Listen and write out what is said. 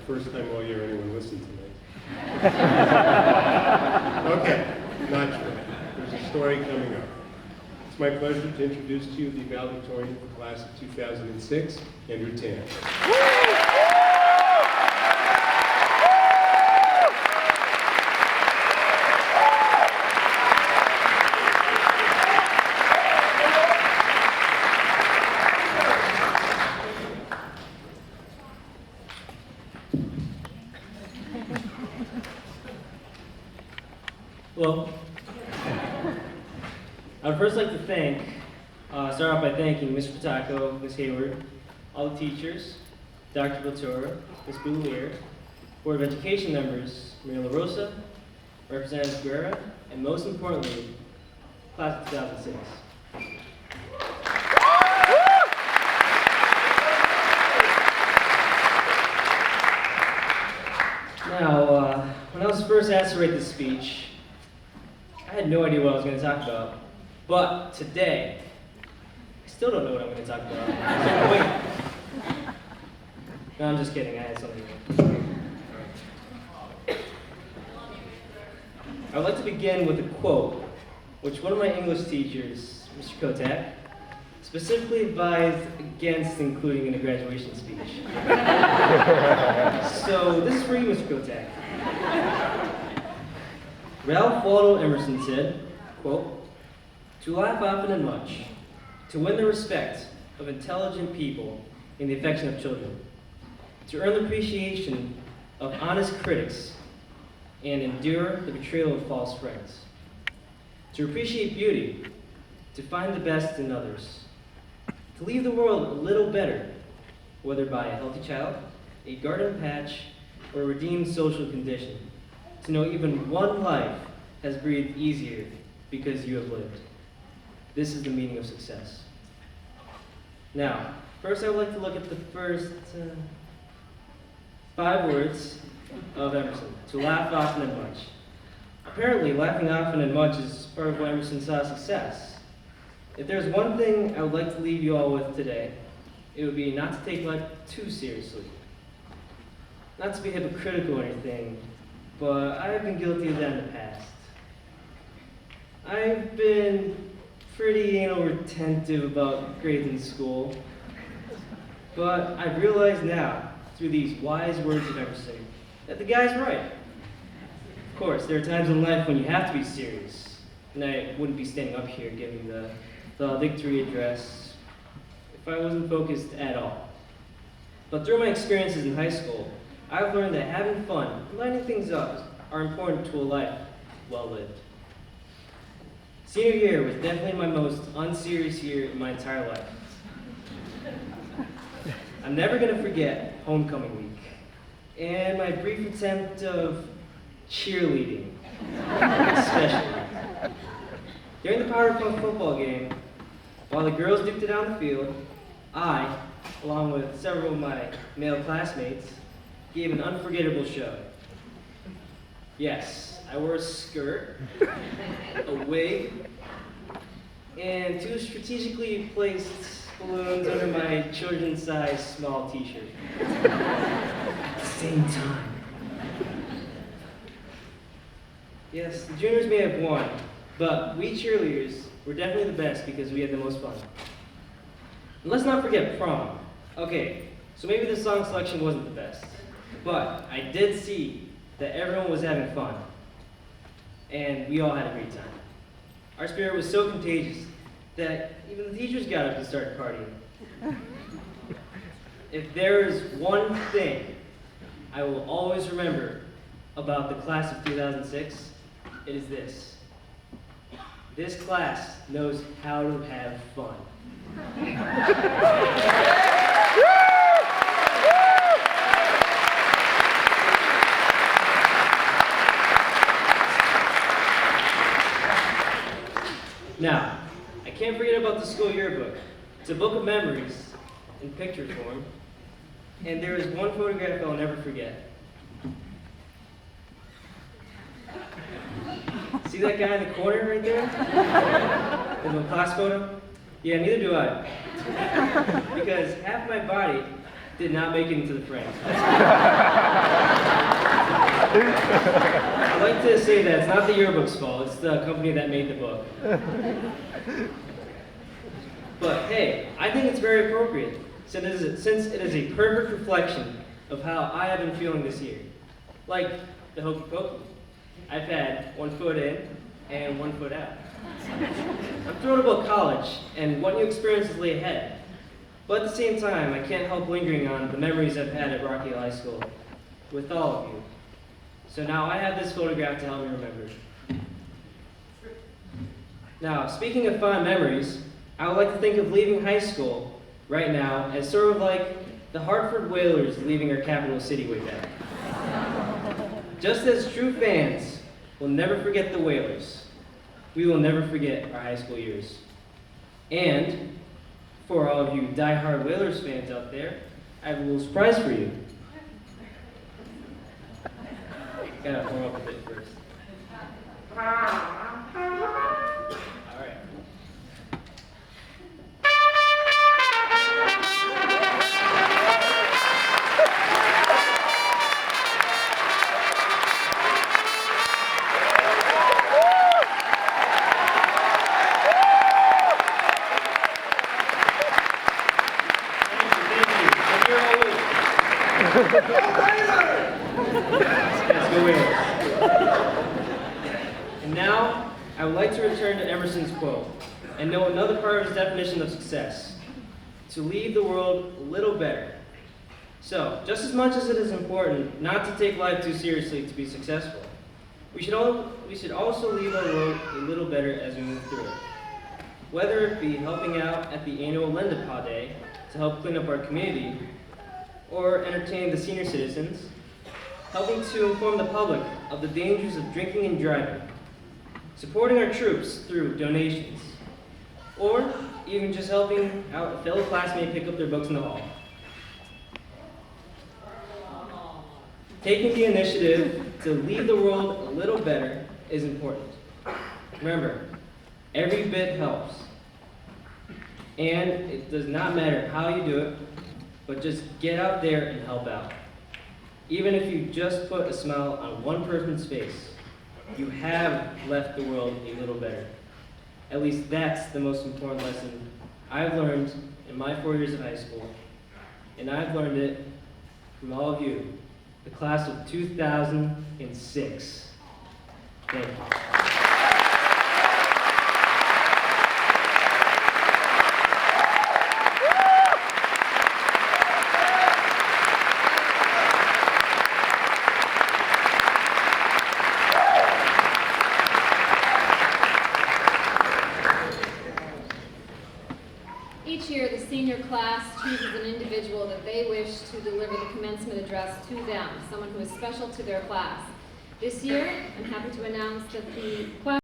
first time all year anyone listened to me. Okay, not true. There's a story coming up. It's my pleasure to introduce to you the valedictorian for class of 2006, Andrew Tan. Well, I would first like to start off by thanking Mr. Patacco, Ms. Hayward, all the teachers, Dr. Viltura, Ms. Boulier, Board of Education members, Maria La Rosa, Representative Guerra, and most importantly, class of 2006. Now, when I was first asked to write this speech, I had no idea what I was going to talk about. But today, I still don't know what I'm going to talk about. So wait. No, I'm just kidding. I had something. I would like to begin with a quote, which one of my English teachers, Mr. Kotak, specifically advised against including in a graduation speech. So this is for you, Mr. Kotak. Ralph Waldo Emerson said, quote, "To laugh often and much, to win the respect of intelligent people and the affection of children, to earn the appreciation of honest critics and endure the betrayal of false friends, to appreciate beauty, to find the best in others, to leave the world a little better, whether by a healthy child, a garden patch, or a redeemed social condition, to know even one life has breathed easier because you have lived. This is the meaning of success." Now, first I would like to look at the first 5 words of Emerson, to laugh often and much. Apparently, laughing often and much is part of what Emerson saw as success. If there's one thing I would like to leave you all with today, it would be not to take life too seriously. Not to be hypocritical or anything, but I have been guilty of that in the past. I've been pretty anal retentive about grades in school, but I've realized now, through these wise words of Emerson, that the guy's right. Of course, there are times in life when you have to be serious, and I wouldn't be standing up here giving the Valedictory Address if I wasn't focused at all. But through my experiences in high school, I've learned that having fun and lighting things up are important to a life well lived. Senior year was definitely my most unserious year in my entire life. I'm never going to forget homecoming week and my brief attempt of cheerleading, especially. During the Power Pump football game, while the girls duked it on the field, I, along with several of my male classmates, gave an unforgettable show. Yes, I wore a skirt, a wig, and 2 strategically placed balloons under my children's-sized small t-shirt. At the same time. Yes, the juniors may have won, but we cheerleaders were definitely the best because we had the most fun. And let's not forget prom. Okay, so maybe the song selection wasn't the best, but I did see that everyone was having fun, and we all had a great time. Our spirit was so contagious that even the teachers got up and started partying. If there is one thing I will always remember about the class of 2006, it is this. This class knows how to have fun. Now, I can't forget about the school yearbook. It's a book of memories in picture form, and there is one photograph I'll never forget. See that guy in the corner right there? The little class photo? Yeah, neither do I. Because half my body did not make it into the frame. I'd like to say that it's not the yearbook's fault, it's the company that made the book. But hey, I think it's very appropriate, since it is a perfect reflection of how I have been feeling this year. Like the hokey pokey. I've had 1 foot in and 1 foot out. I'm thrilled about college and what new experiences lay ahead. But at the same time, I can't help lingering on the memories I've had at Rocky High School with all of you. So now I have this photograph to help me remember. Now, speaking of fond memories, I would like to think of leaving high school right now as sort of like the Hartford Whalers leaving our capital city way back. Just as true fans will never forget the Whalers, we will never forget our high school years. And for all of you die-hard Whalers fans out there, I have a little surprise for you. Gotta warm up a bit first. All right. And now, I would like to return to Emerson's quote and note another part of his definition of success: to leave the world a little better. So, just as much as it is important not to take life too seriously to be successful, we should also leave our world a little better as we move through it. Whether it be helping out at the annual Lendapa Day to help clean up our community, or entertaining the senior citizens, helping to inform the public of the dangers of drinking and driving, supporting our troops through donations, or even just helping out a fellow classmate pick up their books in the hall. Taking the initiative to leave the world a little better is important. Remember, every bit helps. And it does not matter how you do it, but just get out there and help out. Even if you just put a smile on one person's face, you have left the world a little better. At least that's the most important lesson I've learned in my 4 years of high school. And I've learned it from all of you, the class of 2006. Thank you. Each year, the senior class chooses an individual that they wish to deliver the commencement address to them, someone who is special to their class. This year, I'm happy to announce that the class